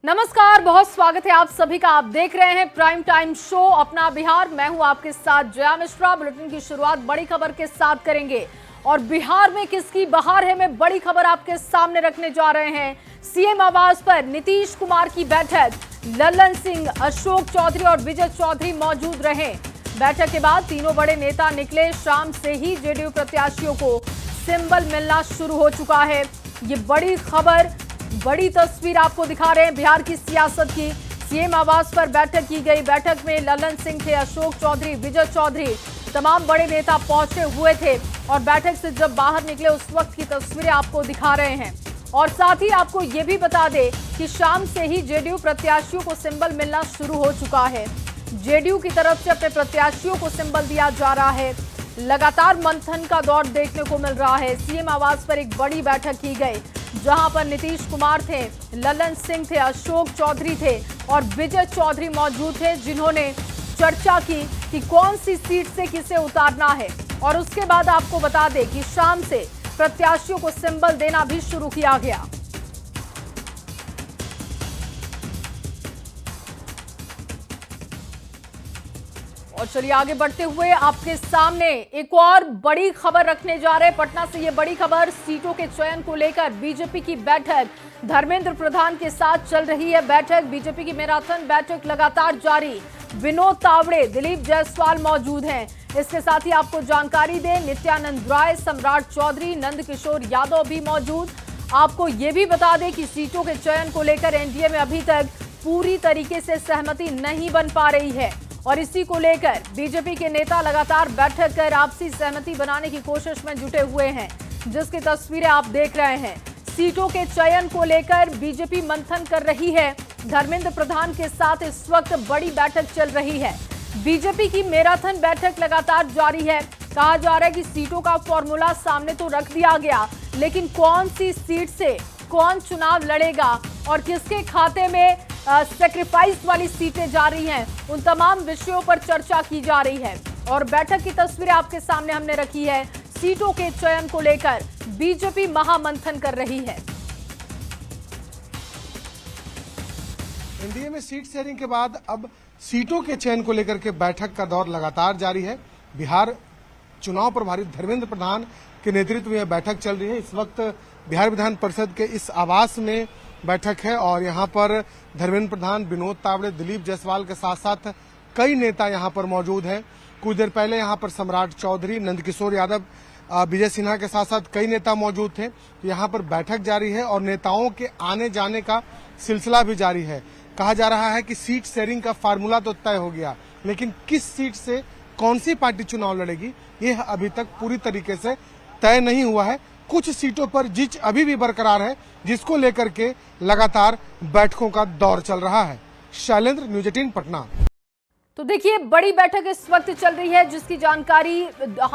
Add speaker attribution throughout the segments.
Speaker 1: नमस्कार, बहुत स्वागत है आप सभी का। आप देख रहे हैं प्राइम टाइम शो अपना बिहार। मैं हूं आपके साथ जया मिश्रा। बुलेटिन की शुरुआत बड़ी खबर के साथ करेंगे और बिहार में किसकी बहार है मैं बड़ी खबर आपके सामने रखने जा रहे हैं। सीएम आवास पर नीतीश कुमार की बैठक, लल्लन सिंह, अशोक चौधरी और विजय चौधरी मौजूद रहे। बैठक के बाद तीनों बड़े नेता निकले। शाम से ही जेडीयू प्रत्याशियों को सिंबल मिलना शुरू हो चुका है। ये बड़ी खबर, बड़ी तस्वीर आपको दिखा रहे हैं बिहार की सियासत की। सीएम आवास पर बैठक की गई। बैठक में लल्लन सिंह थे, अशोक चौधरी, विजय चौधरी, तमाम बड़े नेता पहुंचे हुए थे और बैठक से जब बाहर निकले उस वक्त की तस्वीरें आपको दिखा रहे हैं। और साथ ही आपको ये भी बता दें कि शाम से ही जेडीयू प्रत्याशियों को सिंबल मिलना शुरू हो चुका है। जेडीयू की तरफ से अपने प्रत्याशियों को सिंबल दिया जा रहा है। लगातार मंथन का दौर देखने को मिल रहा है। सीएम आवास पर एक बड़ी बैठक की गई जहां पर नीतीश कुमार थे, लल्लन सिंह थे, अशोक चौधरी थे और विजय चौधरी मौजूद थे, जिन्होंने चर्चा की कि कौन सी सीट से किसे उतारना है। और उसके बाद आपको बता दें कि शाम से प्रत्याशियों को सिंबल देना भी शुरू किया गया। और चलिए आगे बढ़ते हुए आपके सामने एक और बड़ी खबर रखने जा रहे हैं। पटना से ये बड़ी खबर, सीटों के चयन को लेकर बीजेपी की बैठक, धर्मेंद्र प्रधान के साथ चल रही है बैठक। बीजेपी की मैराथन बैठक लगातार जारी। विनोद तावड़े, दिलीप जायसवाल मौजूद हैं। इसके साथ ही आपको जानकारी दें, नित्यानंद राय, सम्राट चौधरी, नंदकिशोर यादव भी मौजूद। आपको ये भी बता दें कि सीटों के चयन को लेकर एनडीए में अभी तक पूरी तरीके से सहमति नहीं बन पा रही है और इसी को लेकर बीजेपी के नेता लगातार बैठक कर आपसी सहमति बनाने की कोशिश में जुटे हुए हैं, जिसकी तस्वीरें आप देख रहे हैं। सीटों के चयन को लेकर बीजेपी मंथन कर रही है। धर्मेंद्र प्रधान के साथ इस वक्त बड़ी बैठक चल रही है। बीजेपी की मैराथन बैठक लगातार जारी है। कहा जा रहा है कि सीटों का फॉर्मूला सामने तो रख दिया गया, लेकिन कौन सी सीट से कौन चुनाव लड़ेगा और किसके खाते में सैक्रिफाइस वाली सीटें जा रही हैं, उन तमाम विषयों पर चर्चा की जा रही है। और बैठक की तस्वीरें आपके सामने हमने रखी है। सीटों के चयन को लेकर बीजेपी महामंथन कर रही है।
Speaker 2: एनडीए में सीट शेयरिंग के बाद अब सीटों के चयन को लेकर के बैठक का दौर लगातार जारी है। बिहार चुनाव प्रभारी धर्मेंद्र प्रधान के नेतृत्व में यह बैठक चल रही है। इस वक्त बिहार विधान परिषद के इस आवास में बैठक है और यहाँ पर धर्मेंद्र प्रधान, विनोद तावड़े, दिलीप जायसवाल के साथ साथ कई नेता यहाँ पर मौजूद हैं। कुछ देर पहले यहाँ पर सम्राट चौधरी, नंदकिशोर यादव, विजय सिन्हा के साथ साथ कई नेता मौजूद थे। यहाँ पर बैठक जारी है और नेताओं के आने जाने का सिलसिला भी जारी है। कहा जा रहा है कि सीट शेयरिंग का फार्मूला तो तय हो गया, लेकिन किस सीट से कौन सी पार्टी चुनाव लड़ेगी यह अभी तक पूरी तरीके से तय नहीं हुआ है। कुछ सीटों पर जिच अभी भी बरकरार है, जिसको लेकर के लगातार बैठकों का दौर चल रहा है। शैलेंद्र, न्यूज 18 पटना।
Speaker 1: तो देखिए, बड़ी बैठक इस वक्त चल रही है जिसकी जानकारी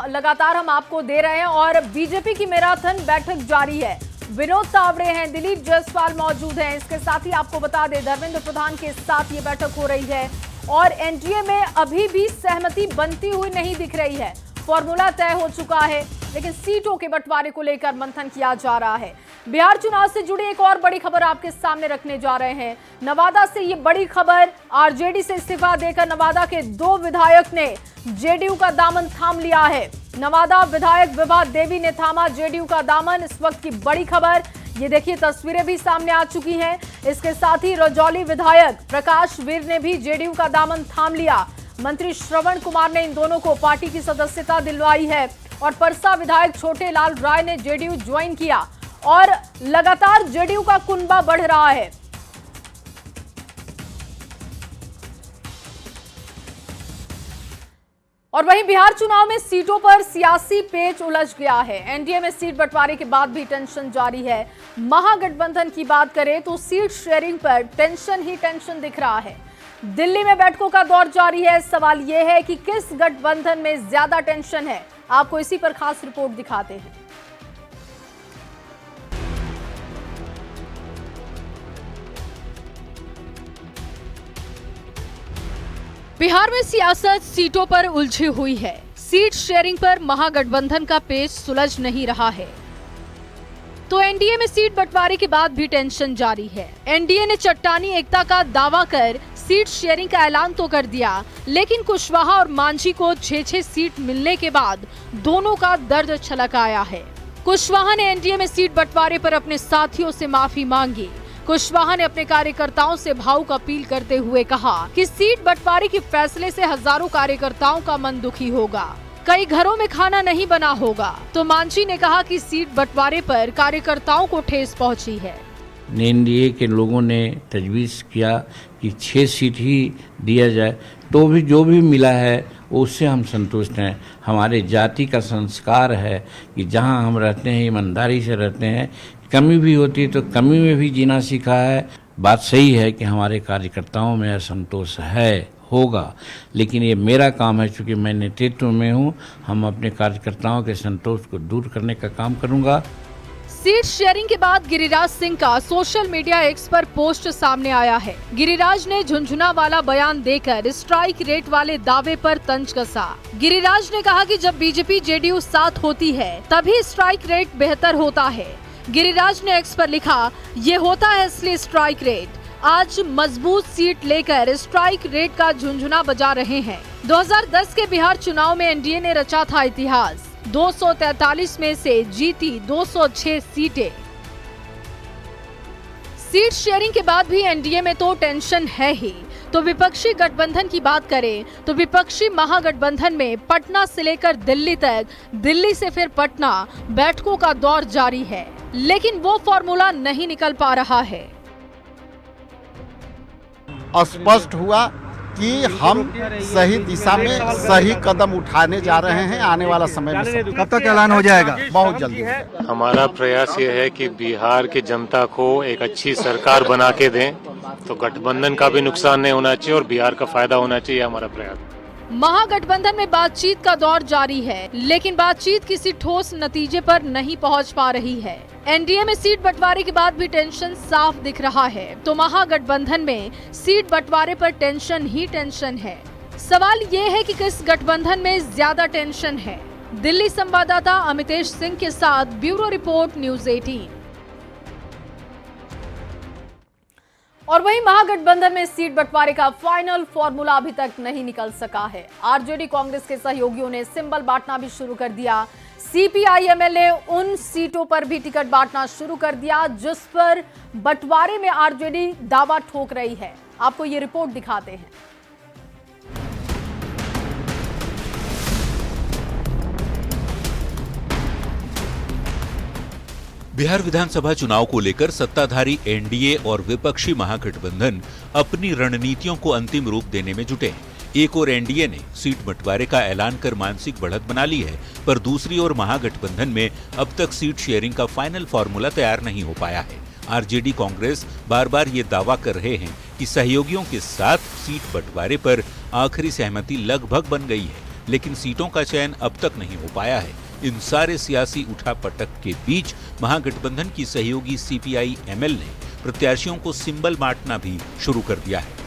Speaker 1: लगातार हम आपको दे रहे हैं और बीजेपी की मैराथन बैठक जारी है। विनोद तावड़े हैं, दिलीप जायसवाल मौजूद हैं। इसके साथ ही आपको बता दें, धर्मेंद्र प्रधान के साथ ये बैठक हो रही है और एनडीए में अभी भी सहमति बनती हुई नहीं दिख रही है। फॉर्मूला तय हो चुका है, लेकिन सीटों के बंटवारे को लेकर मंथन किया जा रहा है। बिहार चुनाव से जुड़ी एक और बड़ी खबर आपके सामने रखने जा रहे हैं। नवादा से ये बड़ी खबर, आरजेडी से इस्तीफा देकर नवादा के 2 विधायक ने जेडीयू का दामन थाम लिया है। नवादा विधायक विभा देवी ने थामा जेडीयू का दामन। इस वक्त की बड़ी खबर, ये देखिए तस्वीरें भी सामने आ चुकी हैं। इसके साथ ही रजौली विधायक प्रकाश वीर ने भी जेडीयू का दामन थाम लिया। मंत्री श्रवण कुमार ने इन दोनों को पार्टी की सदस्यता दिलवाई है और परसा विधायक छोटे लाल राय ने जेडीयू ज्वाइन किया और लगातार जेडीयू का कुनबा बढ़ रहा है। और वहीं बिहार चुनाव में सीटों पर सियासी पेच उलझ गया है। एनडीए में सीट बंटवारे के बाद भी टेंशन जारी है। महागठबंधन की बात करें तो सीट शेयरिंग पर टेंशन ही टेंशन दिख रहा है। दिल्ली में बैठकों का दौर जारी है। सवाल यह है कि किस गठबंधन में ज्यादा टेंशन है। आपको इसी पर खास रिपोर्ट दिखाते हैं। बिहार में सियासत सीटों पर उलझी हुई है। सीट शेयरिंग पर महागठबंधन का पेच सुलझ नहीं रहा है। तो एनडीए में सीट बंटवारे के बाद भी टेंशन जारी है। एनडीए ने चट्टानी एकता का दावा कर सीट शेयरिंग का ऐलान तो कर दिया, लेकिन कुशवाहा और मांझी को 6-6 सीट मिलने के बाद दोनों का दर्द छलक आया है। कुशवाहा ने एनडीए में सीट बंटवारे पर अपने साथियों से माफी मांगी। कुशवाहा ने अपने कार्यकर्ताओं से भावुक अपील करते हुए कहा कि सीट बंटवारे के फैसले से हजारों कार्यकर्ताओं का मन दुखी होगा, कई घरों में खाना नहीं बना होगा। तो मांझी ने कहा कि सीट बंटवारे पर कार्यकर्ताओं को ठेस पहुंची है।
Speaker 3: एनडीए के लोगों ने तजवीज़ किया कि 6 सीट ही दिया जाए, तो भी जो भी मिला है उससे हम संतुष्ट हैं। हमारे जाति का संस्कार है कि जहां हम रहते हैं ईमानदारी से रहते हैं, कमी भी होती है तो कमी में भी जीना सीखा है। बात सही है कि हमारे कार्यकर्ताओं में असंतोष है, होगा, लेकिन ये मेरा काम है, चूँकि मैं नेतृत्व में हूँ। हम अपने कार्यकर्ताओं के संतोष को दूर करने का काम करूँगा।
Speaker 1: सीट शेयरिंग के बाद गिरिराज सिंह का सोशल मीडिया एक्स पर पोस्ट सामने आया है। गिरिराज ने झुंझुना वाला बयान देकर स्ट्राइक रेट वाले दावे पर तंज कसा। गिरिराज ने कहा कि जब बीजेपी जेडीयू साथ होती है तभी स्ट्राइक रेट बेहतर होता है। गिरिराज ने एक्स पर लिखा, ये होता है असली स्ट्राइक रेट। आज मजबूत सीट लेकर स्ट्राइक रेट का झुंझुना बजा रहे हैं। 2010 के बिहार चुनाव में एनडीए ने रचा था इतिहास, 243 में से जीती 206 सीटें। सीट शेयरिंग के बाद भी एनडीए में तो टेंशन है ही। तो विपक्षी गठबंधन की बात करें तो विपक्षी महागठबंधन में पटना से लेकर दिल्ली तक, दिल्ली से फिर पटना बैठकों का दौर जारी है, लेकिन वो फॉर्मूला नहीं निकल पा रहा है।
Speaker 4: स्पष्ट हुआ कि हम सही दिशा में सही कदम उठाने जा रहे हैं। आने वाला समय में
Speaker 5: कब तक ऐलान हो जाएगा?
Speaker 4: बहुत जल्दी।
Speaker 6: हमारा प्रयास ये है कि बिहार की जनता को एक अच्छी सरकार बना के दें, तो गठबंधन का भी नुकसान नहीं होना चाहिए और बिहार का फायदा होना चाहिए, हमारा प्रयास।
Speaker 1: महागठबंधन में बातचीत का दौर जारी है, लेकिन बातचीत किसी ठोस नतीजे पर नहीं पहुंच पा रही है। एनडीए में सीट बंटवारे के बाद भी टेंशन साफ दिख रहा है, तो महागठबंधन में सीट बंटवारे पर टेंशन ही टेंशन है। सवाल ये है कि किस गठबंधन में ज्यादा टेंशन है। दिल्ली संवाददाता अमितेश सिंह के साथ ब्यूरो रिपोर्ट, न्यूज़ 18। और वहीं महागठबंधन में सीट बंटवारे का फाइनल फॉर्मूला अभी तक नहीं निकल सका है। आरजेडी कांग्रेस के सहयोगियों ने सिंबल बांटना भी शुरू कर दिया। सीपीआई-एमएल ने उन सीटों पर भी टिकट बांटना शुरू कर दिया जिस पर बंटवारे में आरजेडी दावा ठोक रही है। आपको ये रिपोर्ट दिखाते हैं।
Speaker 7: बिहार विधानसभा चुनाव को लेकर सत्ताधारी एनडीए और विपक्षी महागठबंधन अपनी रणनीतियों को अंतिम रूप देने में जुटे हैं। एक ओर एनडीए ने सीट बंटवारे का ऐलान कर मानसिक बढ़त बना ली है, पर दूसरी ओर महागठबंधन में अब तक सीट शेयरिंग का फाइनल फॉर्मूला तैयार नहीं हो पाया है। आरजेडी कांग्रेस बार बार ये दावा कर रहे हैं कि सहयोगियों के साथ सीट बंटवारे पर आखिरी सहमति लगभग बन गई है, लेकिन सीटों का चयन अब तक नहीं हो पाया है। इन सारे सियासी उठापटक के बीच महागठबंधन की सहयोगी सीपीआई-एमएल ने प्रत्याशियों को सिंबल बांटना भी शुरू कर दिया है।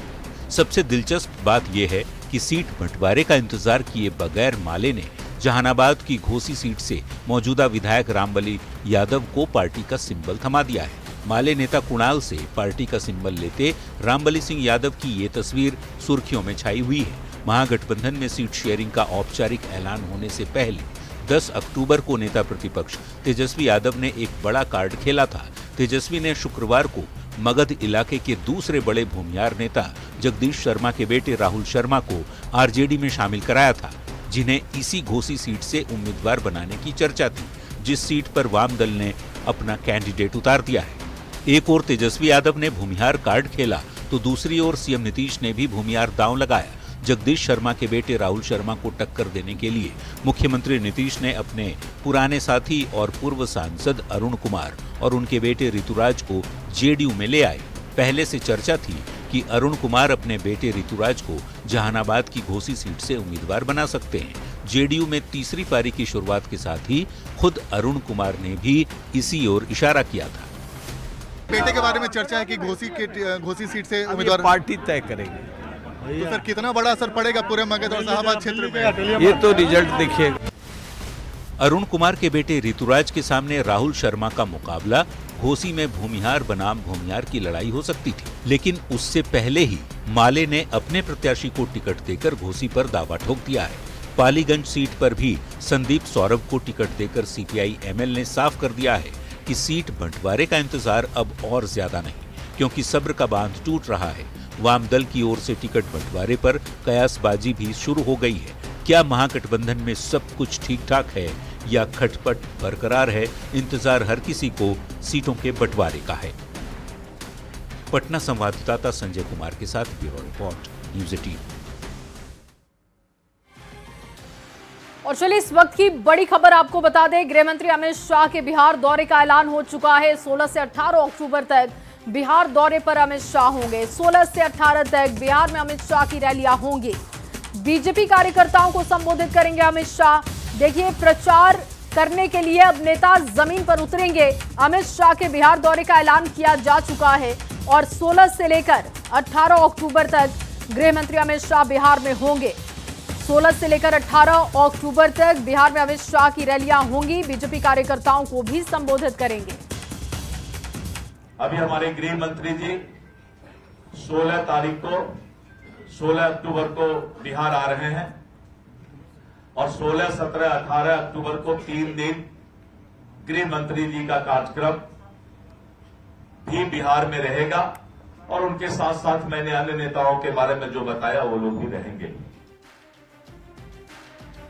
Speaker 7: सबसे दिलचस्प बात यह है कि सीट बंटवारे का इंतजार किए बगैर माले ने जहानाबाद की घोसी सीट से मौजूदा विधायक रामबली यादव को पार्टी का सिंबल थमा दिया है। माले नेता कुणाल से पार्टी का सिंबल लेते रामबली सिंह यादव की ये तस्वीर सुर्खियों में छाई हुई है। महागठबंधन में सीट शेयरिंग का औपचारिक ऐलान होने से पहले 10 अक्टूबर को नेता प्रतिपक्ष तेजस्वी यादव ने एक बड़ा कार्ड खेला था। तेजस्वी ने शुक्रवार को मगध इलाके के दूसरे बड़े भूमियार नेता जगदीश शर्मा के बेटे राहुल शर्मा को आरजेडी में शामिल कराया था, जिन्हें इसी घोसी सीट से उम्मीदवार बनाने की चर्चा थी, जिस सीट पर वाम दल ने अपना कैंडिडेट उतार दिया है। एक ओर तेजस्वी यादव ने भूमिहार कार्ड खेला तो दूसरी ओर सीएम नीतीश ने भी भूमिहार दांव लगाया। जगदीश शर्मा के बेटे राहुल शर्मा को टक्कर देने के लिए मुख्यमंत्री नीतीश ने अपने पुराने साथी और पूर्व सांसद अरुण कुमार और उनके बेटे ऋतुराज को जेडीयू में ले आए। पहले से चर्चा थी कि अरुण कुमार अपने बेटे ऋतुराज को जहानाबाद की घोसी सीट से उम्मीदवार बना सकते हैं। जेडीयू में तीसरी पारी की शुरुआत के साथ ही खुद अरुण कुमार ने भी इसी ओर इशारा किया था।
Speaker 8: बेटे के बारे में चर्चा है कि घोसी सीट से उम्मीदवार
Speaker 5: पार्टी तय करेगी।
Speaker 8: तो सर कितना बड़ा असर पड़ेगा पूरे मगध और शाहबाद क्षेत्र में?
Speaker 5: ये तो रिजल्ट देखिएगा।
Speaker 7: अरुण कुमार के बेटे ऋतुराज के सामने राहुल शर्मा का मुकाबला घोसी में भूमिहार बनाम भूमिहार की लड़ाई हो सकती थी, लेकिन उससे पहले ही माले ने अपने प्रत्याशी को टिकट देकर घोसी पर दावा ठोक दिया है। पालीगंज सीट पर भी संदीप सौरभ को टिकट देकर सीपीआई एमएल ने साफ कर दिया है कि सीट बंटवारे का इंतजार अब और ज्यादा नहीं, क्योंकि सब्र का बांध टूट रहा है। वाम दल की ओर से टिकट बंटवारे पर कयासबाजी भी शुरू हो गई है। क्या महागठबंधन में सब कुछ ठीक ठाक है या खटपट बरकरार है? इंतजार हर किसी को सीटों के बंटवारे का है। पटना संवाददाता संजय कुमार के साथ ब्यूरो रिपोर्ट, न्यूज़ 18।
Speaker 1: और चलिए इस वक्त की बड़ी खबर आपको बता दें, गृह मंत्री अमित शाह के बिहार दौरे का ऐलान हो चुका है। 16 से 18 अक्टूबर तक बिहार दौरे पर अमित शाह होंगे। 16 से 18 तक बिहार में अमित शाह की रैलियां होंगी। बीजेपी कार्यकर्ताओं को संबोधित करेंगे अमित शाह। देखिए, प्रचार करने के लिए अब नेता जमीन पर उतरेंगे। अमित शाह के बिहार दौरे का ऐलान किया जा चुका है और 16 से लेकर 18 अक्टूबर तक गृह मंत्री अमित शाह बिहार में होंगे। 16 से लेकर 18 अक्टूबर तक बिहार में अमित शाह की रैलियां होंगी। बीजेपी कार्यकर्ताओं को भी संबोधित करेंगे।
Speaker 9: अभी हमारे गृह मंत्री जी 16 तारीख को 16 अक्टूबर को बिहार आ रहे हैं और 16, 17, 18 अक्टूबर को 3 दिन गृह मंत्री जी का कार्यक्रम भी बिहार में रहेगा और उनके साथ साथ मैंने अन्य नेताओं के बारे में जो बताया वो लोग भी रहेंगे।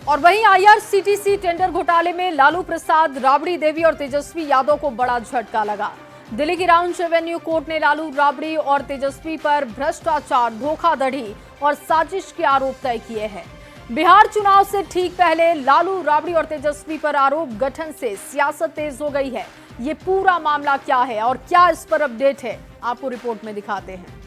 Speaker 1: और वहीं आईआरसीटीसी टेंडर घोटाले में लालू प्रसाद, राबड़ी देवी और तेजस्वी यादव को बड़ा झटका लगा। दिल्ली की राउंड एवेन्यू कोर्ट ने लालू, राबड़ी और तेजस्वी पर भ्रष्टाचार, धोखाधड़ी और साजिश के आरोप तय किए हैं। बिहार चुनाव से ठीक पहले लालू, राबड़ी और तेजस्वी पर आरोप गठन से सियासत तेज हो गई है। ये पूरा मामला क्या है और क्या इस पर अपडेट है, आपको रिपोर्ट में दिखाते हैं।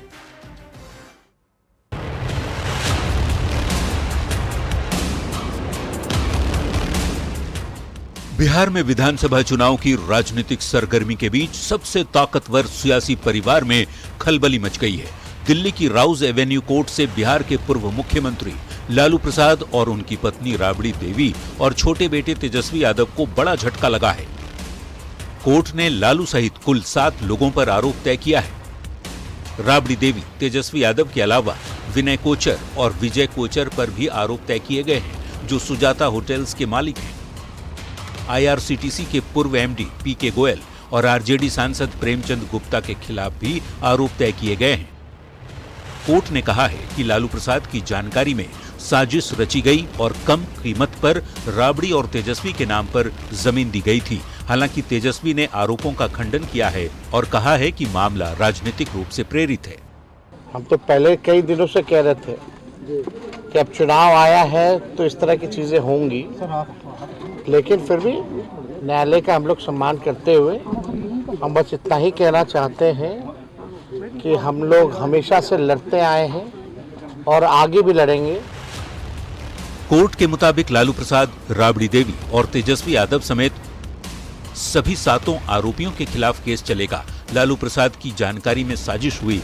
Speaker 7: बिहार में विधानसभा चुनाव की राजनीतिक सरगर्मी के बीच सबसे ताकतवर सियासी परिवार में खलबली मच गई है। दिल्ली की राउज एवेन्यू कोर्ट से बिहार के पूर्व मुख्यमंत्री लालू प्रसाद और उनकी पत्नी राबड़ी देवी और छोटे बेटे तेजस्वी यादव को बड़ा झटका लगा है। कोर्ट ने लालू सहित कुल 7 लोगों पर आरोप तय किया है। राबड़ी देवी, तेजस्वी यादव के अलावा विनय कोचर और विजय कोचर पर भी आरोप तय किए गए हैं, जो सुजाता होटल्स के मालिक हैं। आईआरसीटीसी के पूर्व एमडी पीके गोयल और आरजेडी सांसद प्रेमचंद गुप्ता के खिलाफ भी आरोप तय किए गए हैं। कोर्ट ने कहा है कि लालू प्रसाद की जानकारी में साजिश रची गई और कम कीमत पर राबड़ी और तेजस्वी के नाम पर जमीन दी गई थी। हालांकि तेजस्वी ने आरोपों का खंडन किया है और कहा है कि मामला राजनीतिक रूप से प्रेरित है।
Speaker 10: हम तो पहले कई दिनों से कह रहे थे कि अब चुनाव आया है तो इस तरह की चीजें होंगी, लेकिन फिर भी न्यायालय का हम लोग सम्मान करते हुए हम बस इतना ही कहना चाहते हैं कि हम लोग हमेशा से लड़ते आए हैं और आगे भी लड़ेंगे।
Speaker 7: कोर्ट के मुताबिक लालू प्रसाद, राबड़ी देवी और तेजस्वी यादव समेत सभी 7 आरोपियों के खिलाफ केस चलेगा। लालू प्रसाद की जानकारी में साजिश हुई,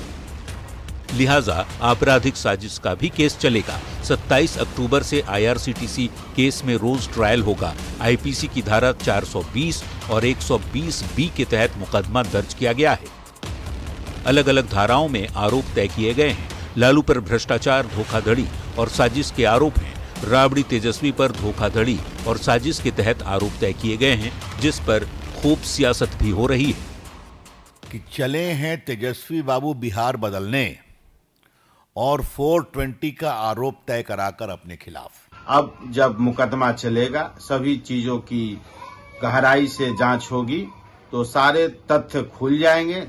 Speaker 7: लिहाजा आपराधिक साजिश का भी केस चलेगा। 27 अक्टूबर से आईआरसीटीसी केस में रोज ट्रायल होगा। आईपीसी की धारा 420 और 120 बी के तहत मुकदमा दर्ज किया गया है। अलग अलग धाराओं में आरोप तय किए गए हैं। लालू पर भ्रष्टाचार, धोखाधड़ी और साजिश के आरोप हैं। राबड़ी, तेजस्वी पर धोखाधड़ी और साजिश के तहत आरोप तय किए गए हैं, जिस पर खूब सियासत भी हो रही है।
Speaker 11: कि चले हैं तेजस्वी बाबू बिहार बदलने और 420 का आरोप तय कराकर अपने खिलाफ।
Speaker 12: अब जब मुकदमा चलेगा, सभी चीजों की गहराई से जांच होगी तो सारे तथ्य खुल जाएंगे।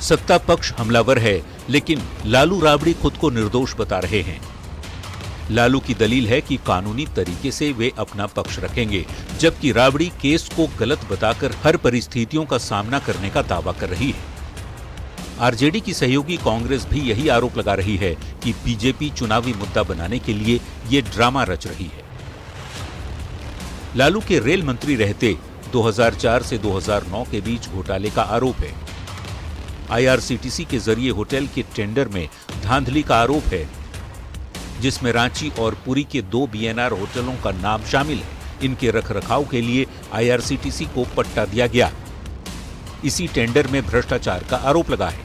Speaker 7: सत्ता पक्ष हमलावर है, लेकिन लालू, राबड़ी खुद को निर्दोष बता रहे हैं। लालू की दलील है कि कानूनी तरीके से वे अपना पक्ष रखेंगे, जबकि राबड़ी केस को गलत बताकर हर परिस्थितियों का सामना करने का दावा कर रही है। आरजेडी की सहयोगी कांग्रेस भी यही आरोप लगा रही है कि बीजेपी चुनावी मुद्दा बनाने के लिए ये ड्रामा रच रही है। लालू के रेल मंत्री रहते 2004 से 2009 के बीच घोटाले का आरोप है। आईआरसीटीसी के जरिए होटल के टेंडर में धांधली का आरोप है, जिसमें रांची और पुरी के 2 बीएनआर होटलों का नाम शामिल है। इनके रखरखाव के लिए IRCTC को पट्टा दिया गया। इसी टेंडर में भ्रष्टाचार का आरोप लगा है।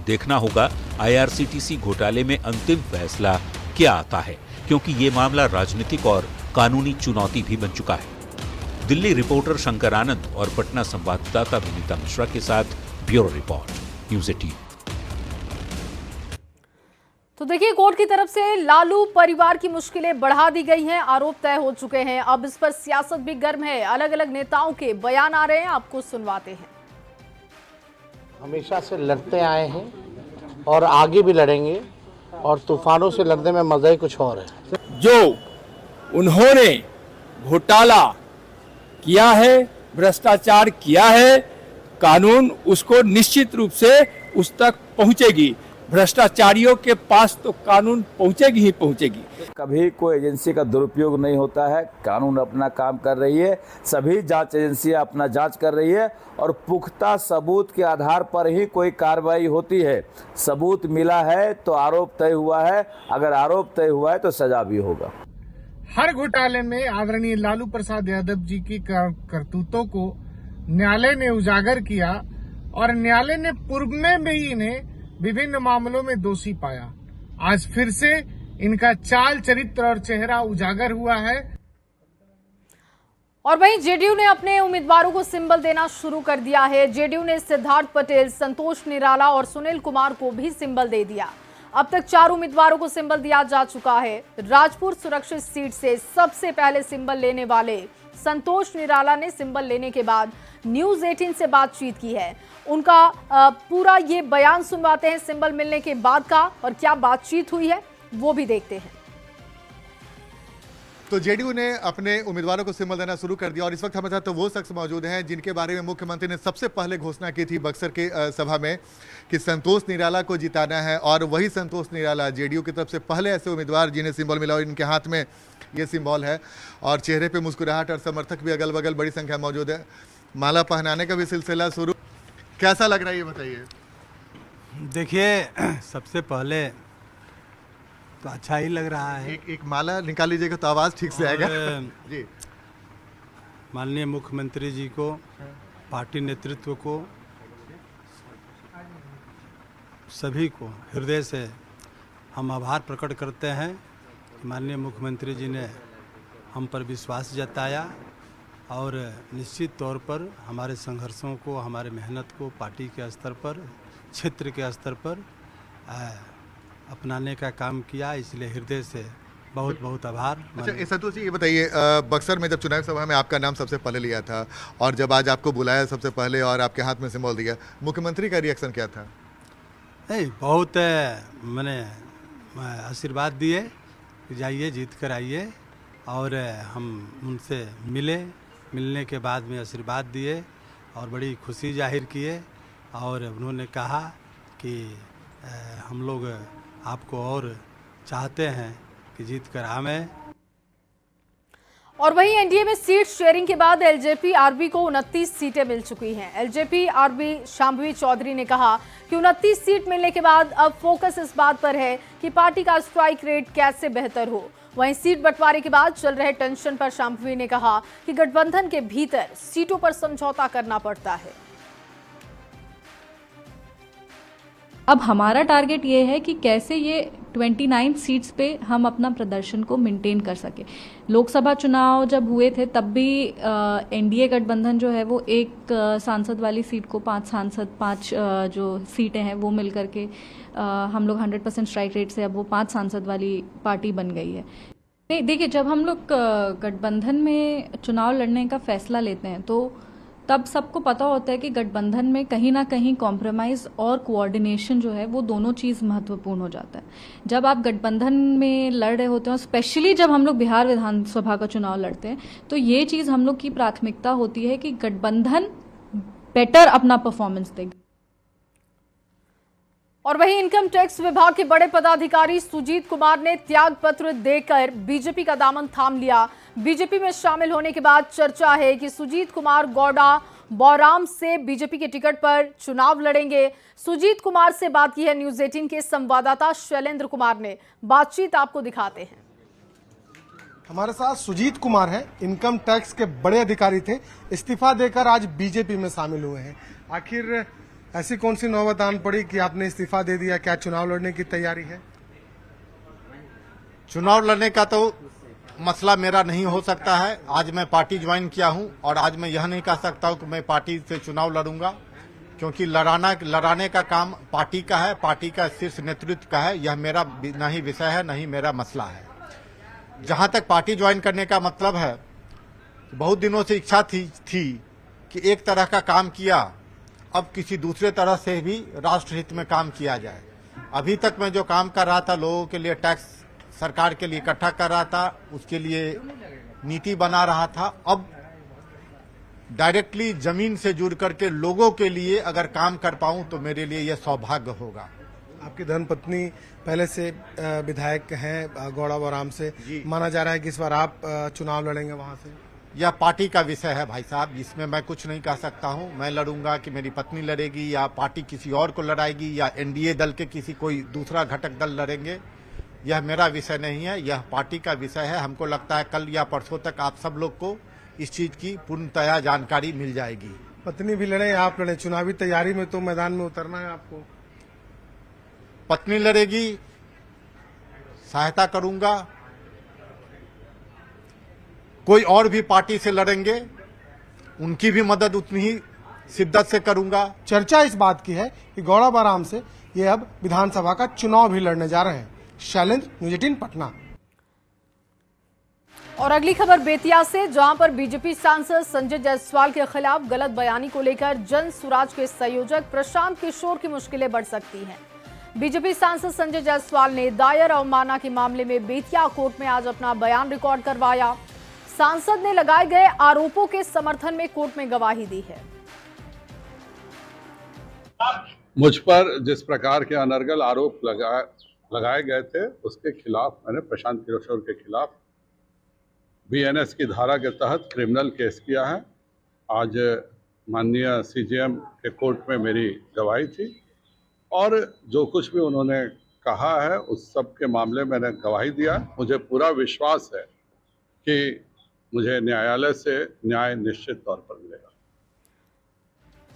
Speaker 7: देखना होगा IRCTC घोटाले में अंतिम फैसला क्या आता है, क्योंकि ये मामला राजनीतिक और कानूनी चुनौती भी बन चुका है। दिल्ली रिपोर्टर शंकर आनंद और पटना संवाददाता विनीता मिश्रा के साथ ब्यूरो रिपोर्ट, न्यूज़ 18।
Speaker 1: तो देखिए, कोर्ट की तरफ से लालू परिवार की मुश्किलें बढ़ा दी गई हैं, आरोप तय हो चुके हैं। अब इस पर सियासत भी गर्म है, अलग अलग नेताओं के बयान आ रहे हैं, आपको सुनवाते हैं।
Speaker 10: हमेशा से लड़ते आए हैं और आगे भी लड़ेंगे, और तूफानों से लड़ने में मजा ही कुछ और है।
Speaker 5: जो उन्होंने घोटाला किया है, भ्रष्टाचार किया है, कानून उसको निश्चित रूप से उस तक पहुंचेगी। भ्रष्टाचारियों के पास तो कानून पहुंचेगी ही पहुंचेगी।
Speaker 13: कभी कोई एजेंसी का दुरुपयोग नहीं होता है। कानून अपना काम कर रही है, सभी जांच एजेंसियां अपना जांच कर रही है और पुख्ता सबूत के आधार पर ही कोई कार्रवाई होती है। सबूत मिला है तो आरोप तय हुआ है, अगर आरोप तय हुआ है तो सजा भी होगा।
Speaker 2: हर घोटाले में आदरणीय लालू प्रसाद यादव जी की करतूतों को न्यायालय ने उजागर किया और न्यायालय ने पूर्व में भी इन्हें विभिन्न मामलों में दोषी पाया। आज फिर से इनका चाल चरित्र और चेहरा उजागर हुआ है।
Speaker 1: और वहीं जेडीयू ने अपने उम्मीदवारों को सिंबल देना शुरू कर दिया है। जेडीयू ने सिद्धार्थ पटेल, संतोष निराला और सुनील कुमार को भी सिंबल दे दिया। अब तक 4 उम्मीदवारों को सिंबल दिया जा चुका है। राजपुर सुरक्षित सीट से सबसे पहले सिंबल लेने वाले संतोष निराला ने सिंबल लेने के बाद न्यूज़ 18 से बातचीत की है। उनका पूरा ये बयान सुनवाते हैं सिंबल मिलने के बाद का, और क्या बातचीत हुई है वो भी देखते हैं।
Speaker 8: तो जेडीयू ने अपने उम्मीदवारों को सिंबल देना शुरू कर दिया और इस वक्त हमारे साथ तो वो शख्स मौजूद हैं जिनके बारे में मुख्यमंत्री ने सबसे पहले घोषणा की थी बक्सर के सभा में कि संतोष निराला को जिताना है, और वही संतोष निराला जेडीयू की तरफ से पहले ऐसे उम्मीदवार जिन्हें सिंबल मिला और इनके हाथ में ये सिंबल है और चेहरे पे मुस्कुराहट और समर्थक भी अगल बगल बड़ी संख्या मौजूद है। माला पहनाने का भी सिलसिला शुरू, कैसा लग रहा है ये बताइए?
Speaker 5: देखिए, सबसे पहले तो अच्छा ही लग रहा है।
Speaker 8: एक माला निकाल लीजिएगा तो आवाज़ ठीक से आएगा जी।
Speaker 5: माननीय मुख्यमंत्री जी को, पार्टी नेतृत्व को, सभी को हृदय से हम आभार प्रकट करते हैं कि माननीय मुख्यमंत्री जी ने हम पर विश्वास जताया और निश्चित तौर पर हमारे संघर्षों को, हमारे मेहनत को पार्टी के स्तर पर, क्षेत्र के स्तर पर अपनाने का काम किया। इसलिए हृदय से बहुत बहुत आभार।
Speaker 8: अच्छा संतोष जी, ये बताइए, बक्सर में जब चुनावी सभा में आपका नाम सबसे पहले लिया था और जब आज आपको बुलाया सबसे पहले और आपके हाथ में सिंबल दिया, मुख्यमंत्री का रिएक्शन क्या था?
Speaker 5: नहीं, बहुत मैंने आशीर्वाद दिए कि जाइए जीत कर आइए, और हम उनसे मिलने के बाद में आशीर्वाद दिए और बड़ी खुशी जाहिर किए, और उन्होंने कहा कि हम लोग आपको और चाहते हैं कि जीत कर आवें।
Speaker 1: और वहीं एनडीए में सीट शेयरिंग के बाद एलजेपी आरबी को 29 सीटें मिल चुकी हैं। एलजेपी आरबी शांभवी चौधरी ने कहा कि 29 सीट मिलने के बाद अब फोकस इस बात पर है कि पार्टी का स्ट्राइक रेट कैसे बेहतर हो। वहीं सीट बंटवारे के बाद चल रहे टेंशन पर शांभवी ने कहा कि गठबंधन के भीतर सीटों पर समझौता करना पड़ता है।
Speaker 14: अब हमारा टारगेट ये है कि कैसे ये 29 सीट्स पे हम अपना प्रदर्शन को मेंटेन कर सके। लोकसभा चुनाव जब हुए थे तब भी एनडीए गठबंधन जो है वो एक सांसद वाली सीट को 5 जो सीटें हैं वो मिल करके हम लोग 100% स्ट्राइक रेट से अब वो 5 सांसद वाली पार्टी बन गई है। देखिए, जब हम लोग गठबंधन में चुनाव लड़ने का फैसला लेते हैं तो तब सबको पता होता है कि गठबंधन में कहीं ना कहीं कॉम्प्रोमाइज़ और कोऑर्डिनेशन जो है वो दोनों चीज़ महत्वपूर्ण हो जाता है। जब आप गठबंधन में लड़ रहे होते हैं, स्पेशली जब हम लोग बिहार विधानसभा का चुनाव लड़ते हैं, तो ये चीज़ हम लोग की प्राथमिकता होती है कि गठबंधन बेटर अपना परफॉर्मेंस दे।
Speaker 1: और वहीं इनकम टैक्स विभाग के बड़े पदाधिकारी सुजीत कुमार ने त्याग पत्र देकर बीजेपी का दामन थाम लिया। बीजेपी में शामिल होने के बाद चर्चा है कि सुजीत कुमार गौड़ा बौराम से बीजेपी के टिकट पर चुनाव लड़ेंगे। सुजीत कुमार से बात की है न्यूज़ 18 के संवाददाता शैलेंद्र कुमार ने। बातचीत आपको दिखाते हैं।
Speaker 2: हमारे साथ सुजीत कुमार हैं, इनकम टैक्स के बड़े अधिकारी थे, इस्तीफा देकर आज बीजेपी में शामिल हुए हैं। आखिर ऐसी कौन सी नौबत आन पड़ी कि आपने इस्तीफा दे दिया? क्या चुनाव लड़ने की तैयारी है?
Speaker 4: चुनाव लड़ने का तो मसला मेरा नहीं हो सकता है। आज मैं पार्टी ज्वाइन किया हूं और आज मैं यह नहीं कह सकता हूं कि मैं पार्टी से चुनाव लड़ूंगा, क्योंकि लड़ाने का काम पार्टी का है, पार्टी का शीर्ष नेतृत्व का है। यह मेरा न ही विषय है, न ही मेरा मसला है। जहां तक पार्टी ज्वाइन करने का मतलब है, बहुत दिनों से इच्छा थी कि एक तरह का काम किया, अब किसी दूसरे तरह से भी राष्ट्रहित में काम किया जाए। अभी तक मैं जो काम कर रहा था, लोगों के लिए टैक्स सरकार के लिए इकट्ठा कर रहा था, उसके लिए नीति बना रहा था। अब डायरेक्टली जमीन से जुड़ करके लोगों के लिए अगर काम कर पाऊं तो मेरे लिए यह सौभाग्य होगा।
Speaker 2: आपकी धर्मपत्नी पहले से विधायक हैं गौड़ाबौराम से, माना जा रहा है कि इस बार आप चुनाव लड़ेंगे वहां से।
Speaker 4: यह पार्टी का विषय है भाई साहब, इसमें मैं कुछ नहीं कह सकता हूं। मैं लड़ूंगा कि मेरी पत्नी लड़ेगी या पार्टी किसी और को लड़ाएगी या एनडीए दल के किसी कोई दूसरा घटक दल लड़ेंगे, यह मेरा विषय नहीं है, यह पार्टी का विषय है। हमको लगता है कल या परसों तक आप सब लोग को इस चीज की पूर्णतया जानकारी मिल जाएगी।
Speaker 2: पत्नी भी लड़े, आप लड़े, चुनावी तैयारी में तो मैदान में उतरना है आपको।
Speaker 4: पत्नी लड़ेगी, सहायता करूंगा। कोई और भी पार्टी से लड़ेंगे, उनकी भी मदद उतनी ही शिद्दत से करूंगा।
Speaker 2: चर्चा इस बात की है कि गौड़ाबौराम से ये अब विधानसभा का चुनाव भी लड़ने जा रहे हैं। शैलेंद्र, न्यूज़ 18 पटना।
Speaker 1: और अगली खबर बेतिया से, जहां पर बीजेपी सांसद संजय जायसवाल के खिलाफ गलत बयानी को लेकर जन सुराज के संयोजक प्रशांत किशोर की मुश्किलें बढ़ सकती हैं। बीजेपी सांसद संजय जायसवाल ने दायर अवमानना के मामले में बेतिया कोर्ट में आज अपना बयान रिकॉर्ड करवाया। सांसद ने लगाए गए आरोपों के समर्थन में कोर्ट में गवाही दी है।
Speaker 15: मुझ पर जिस प्रकार के अनर्गल आरोप लगाए गए थे, उसके खिलाफ मैंने प्रशांत किशोर के खिलाफ बीएनएस की धारा के तहत क्रिमिनल केस किया है। आज माननीय सीजेएम के कोर्ट में मेरी गवाही थी और जो कुछ भी उन्होंने कहा है उस सब के मामले में मैंने गवाही दिया। मुझे पूरा विश्वास है कि मुझे न्यायालय से न्याय निश्चित तौर पर मिलेगा।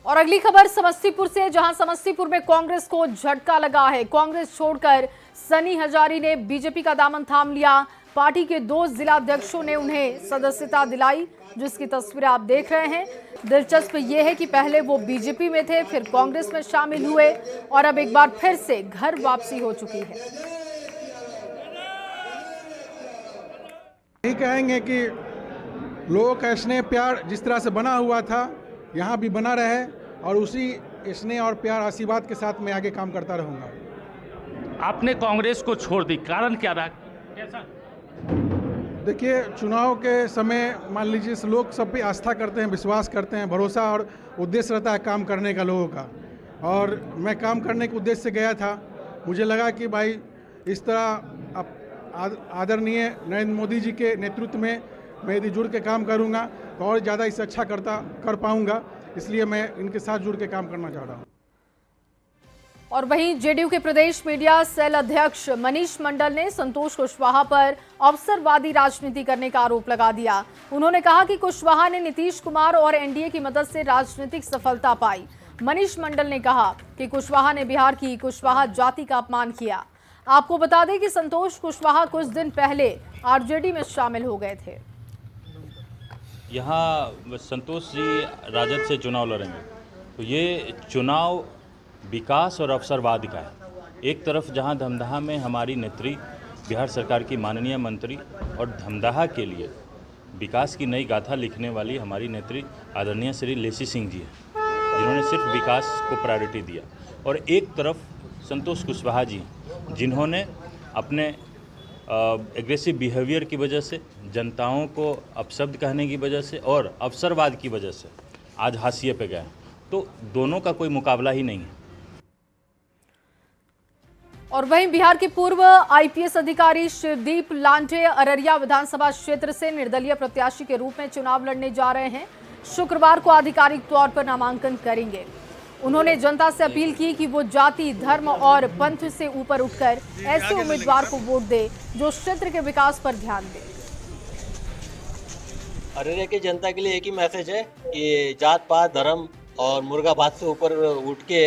Speaker 1: और अगली खबर समस्तीपुर से, जहां समस्तीपुर में कांग्रेस को झटका लगा है। कांग्रेस छोड़कर सनी हजारी ने बीजेपी का दामन थाम लिया। पार्टी के 2 जिलाध्यक्षों ने उन्हें सदस्यता दिलाई, जिसकी तस्वीर आप देख रहे हैं। दिलचस्प ये है कि पहले वो बीजेपी में थे, फिर कांग्रेस में शामिल हुए और अब एक बार फिर से घर वापसी हो चुकी है।
Speaker 16: यही कहेंगे कि लोगों का स्नेह प्यार जिस तरह से बना हुआ था यहाँ भी बना रहे और उसी स्नेह और प्यार आशीर्वाद के साथ मैं आगे काम करता रहूँगा।
Speaker 17: आपने कांग्रेस को छोड़ दी, कारण क्या रहा? कैसा?
Speaker 16: देखिए, चुनाव के समय मान लीजिए लोग सब पे आस्था करते हैं, विश्वास करते हैं, भरोसा और उद्देश्य रहता है काम करने का लोगों का। और मैं काम करने के उद्देश्य से गया था। मुझे लगा कि भाई इस तरह आदरणीय नरेंद्र मोदी जी के नेतृत्व में मैं यदि जुड़ के काम करूंगा तो और ज़्यादा इससे अच्छा कर पाऊंगा, इसलिए मैं इनके साथ जुड़ के काम करना चाह रहा हूं।
Speaker 1: और वहीं जेडीयू के प्रदेश मीडिया सेल अध्यक्ष मनीष मंडल ने संतोष कुशवाहा पर अवसरवादी राजनीति करने का आरोप लगा दिया। उन्होंने कहा कि कुशवाहा ने नीतीश कुमार और एनडीए की मदद से राजनीतिक सफलता पाई। मनीष मंडल ने कहा कि कुशवाहा ने बिहार की कुशवाहा जाति का अपमान किया। आपको बता दें कि संतोष कुशवाहा कुछ दिन पहले आरजेडी में शामिल हो गए थे।
Speaker 18: यहाँ संतोष जी राजद से चुनाव लड़ेंगे, तो ये चुनाव विकास और अवसरवाद का है। एक तरफ जहाँ धमदाहा में हमारी नेत्री बिहार सरकार की माननीय मंत्री और धमदाहा के लिए विकास की नई गाथा लिखने वाली हमारी नेत्री आदरणीय श्री लेसी सिंह जी है, जिन्होंने सिर्फ विकास को प्रायोरिटी दिया। और एक तरफ संतोष कुशवाहा जी, जिन्होंने अपने एग्रेसिव बिहेवियर की वजह से, जनताओं को अपशब्द कहने की वजह से और अवसरवाद की वजह से आज हाशिए पे गए। तो दोनों का कोई मुकाबला ही नहीं है।
Speaker 1: और वहीं बिहार के पूर्व आईपीएस अधिकारी शिवदीप लांटे अररिया विधानसभा क्षेत्र से निर्दलीय प्रत्याशी के रूप में चुनाव लड़ने जा रहे हैं। शुक्रवार को आधिकारिक तौर पर नामांकन करेंगे। उन्होंने जनता से अपील की कि वो जाति, धर्म और पंथ से ऊपर उठकर ऐसे उम्मीदवार को वोट दे जो क्षेत्र के विकास पर ध्यान दे।
Speaker 19: अरेरिया की जनता के लिए एक ही मैसेज है कि जात पात धर्म और मुर्गा भात से ऊपर उठ के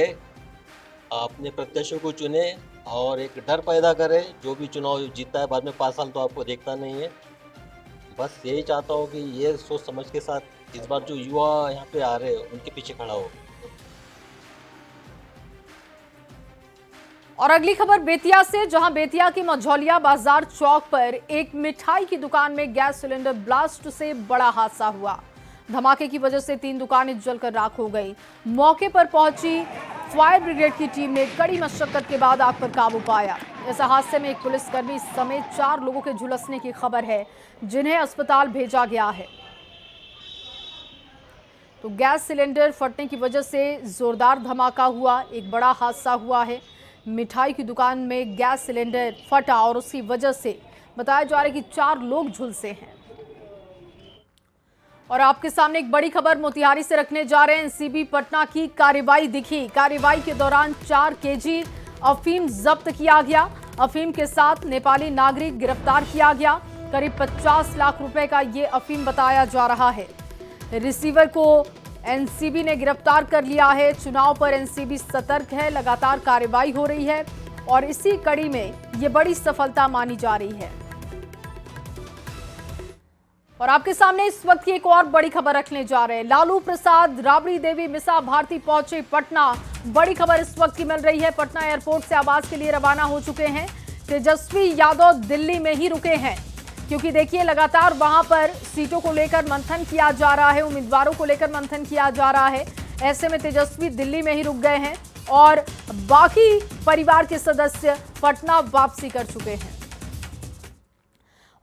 Speaker 19: अपने प्रत्याशियों को चुने और एक डर पैदा करे। जो भी चुनाव जीतता है बाद में 5 साल तो आपको देखता नहीं है। बस यही चाहता हूँ कि ये सोच समझ के साथ इस बार जो युवा यहाँ पे आ रहे हैं उनके पीछे खड़ा हो।
Speaker 1: और अगली खबर बेतिया से, जहां बेतिया की मझौलिया बाजार चौक पर एक मिठाई की दुकान में गैस सिलेंडर ब्लास्ट से बड़ा हादसा हुआ। धमाके की वजह से 3 दुकानें जलकर राख हो गई। मौके पर पहुंची फायर ब्रिगेड की टीम ने कड़ी मशक्कत के बाद आग पर काबू पाया। इस हादसे में एक पुलिसकर्मी समेत 4 लोगों के झुलसने की खबर है, जिन्हें अस्पताल भेजा गया है। तो गैस सिलेंडर फटने की वजह से जोरदार धमाका हुआ, एक बड़ा हादसा हुआ है। मिठाई की दुकान में गैस सिलेंडर फटा और उसकी वजह से बताया जा रहा है कि 4 लोग झुलसे हैं। और आपके सामने एक बड़ी खबर मोतिहारी से रखने जा रहे हैं। एनसीबी पटना की कार्रवाई दिखी। कार्रवाई के दौरान 4 केजी अफीम जब्त किया गया। अफीम के साथ नेपाली नागरिक गिरफ्तार किया गया। करीब 50 लाख रुपए का ये अफीम बताया जा रहा है। रिसीवर को एनसीबी ने गिरफ्तार कर लिया है। चुनाव पर एनसीबी सतर्क है, लगातार कार्रवाई हो रही है और इसी कड़ी में ये बड़ी सफलता मानी जा रही है। और आपके सामने इस वक्त की एक और बड़ी खबर रखने जा रहे हैं। लालू प्रसाद राबड़ी देवी मिसा भारती पहुंचे पटना। बड़ी खबर इस वक्त की मिल रही है। पटना एयरपोर्ट से आवास के लिए रवाना हो चुके हैं। तेजस्वी यादव दिल्ली में ही रुके हैं, क्योंकि देखिए लगातार वहां पर सीटों को लेकर मंथन किया जा रहा है, उम्मीदवारों को लेकर मंथन किया जा रहा है। ऐसे में तेजस्वी दिल्ली में ही रुक गए हैं और बाकी परिवार के सदस्य पटना वापसी कर चुके हैं।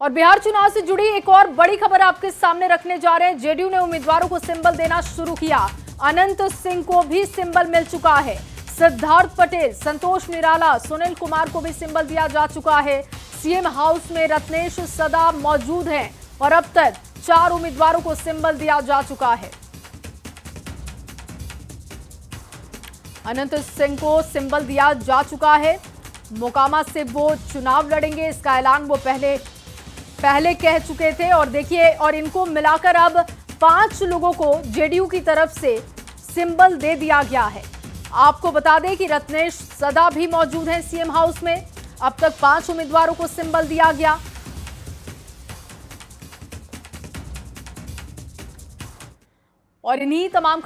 Speaker 1: और बिहार चुनाव से जुड़ी एक और बड़ी खबर आपके सामने रखने जा रहे हैं। जेडीयू ने उम्मीदवारों को सिंबल देना शुरू किया। अनंत सिंह को भी सिंबल मिल चुका है। सिद्धार्थ पटेल, संतोष निराला, सुनील कुमार को भी सिंबल दिया जा चुका है। सीएम हाउस में रत्नेश सदा मौजूद हैं और अब तक 4 उम्मीदवारों को सिंबल दिया जा चुका है। अनंत सिंह को सिंबल दिया जा चुका है। मोकामा से वो चुनाव लड़ेंगे, इसका ऐलान वो पहले कह चुके थे। और देखिए, और इनको मिलाकर अब 5 लोगों को जेडीयू की तरफ से सिंबल दे दिया गया है। आपको बता दें कि रत्नेश सदा भी मौजूद हैं सीएम हाउस में। अब तक 5 उम्मीदवारों को सिंबल दिया गया। और इन्हीं तमाम